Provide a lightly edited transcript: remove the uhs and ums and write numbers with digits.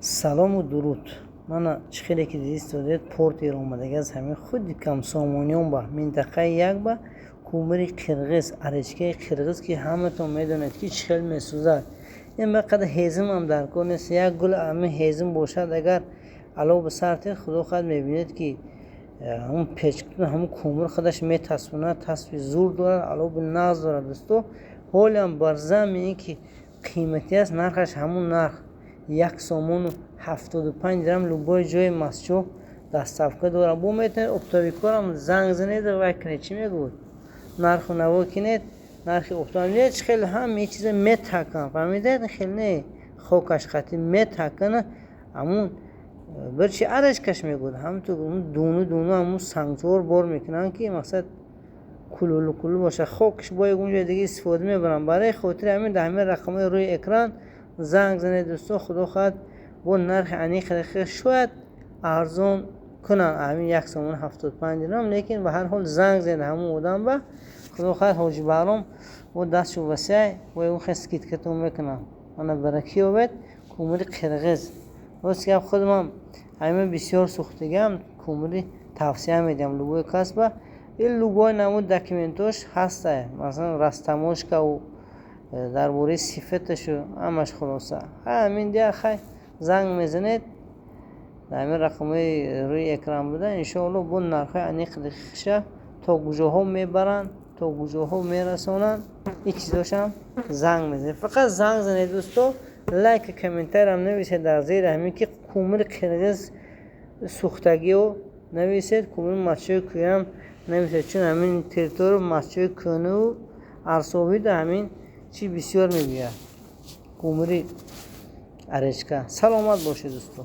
سلام و درود. من خیلی که دیدید پورت ایران اومده از همین خود کم سامانیان با منطقه یک با کومری قرقیز ارچکه قرقیز که همتون میدونید که چخیل میسوزد. این بقدر هیزم هم در کار نیست. یک گل همه هیزم باشد اگر علاوه بسرت خدا خود میبینید که همون پیچکتون همون کومر خودش میتصونه تصویر زور داره علاوه ناز داره دوستو. حالی هم برزم این که قیمتی است نرخش همون نرخ 175 درم لوبای جای مسجو دستافکه دارم بو میتونید اپتاوی کارم زنگ زنید و وکنید چی میگود نرخ و نوا کنید نرخ اپتاوی خیلی همه چیز میتکن فهمیدید خیلی نه خوکش خطی میتکن همون برچی عرش کش میگود هم تو دونو همون سنگجور بار میکنن که مقصد کلولو باشه خوکش باید اونجا دیگه استفاده میبرن برای خاطر همین همه رقمای روی اکران زنگ زنید دوستو خدا خواهد با نرخ انیق شاید ارزان کنن همین 175 درم لیکن به هر حال زنگ زنید همون آدم و خدا خواهد حاجی برام و دستشو وسیع و اون خسکیت که تو میکنم من برکی اومد کومری قرقیز واسه که خودم همین بسیار سوختگم کومری توصیه میدم لوگوی کسب این لوگوی نمود داکیومنتوش هسته مثلا رستموش که و درباره صفتشو همش خلاصه همین دیگه خیلی زنگ میزنید همین رقمای روی اکران بوده انشاءالله با نرخ انیق دقیقشه تا کجاها میبرن تا کجاها میرسونن این چیزاشم زنگ میزنید فقط زنگ زنید دوستو لایک کامنتر هم نویسید در زیر همین که کومر قرقیز سوختگی رو نویسید کومر مچه کوی هم نویسید چون همین تریتور مچه کنه و ارسابی ده همین چی بسیار میگوید کومری ارچکه سلامت باشه دوستو.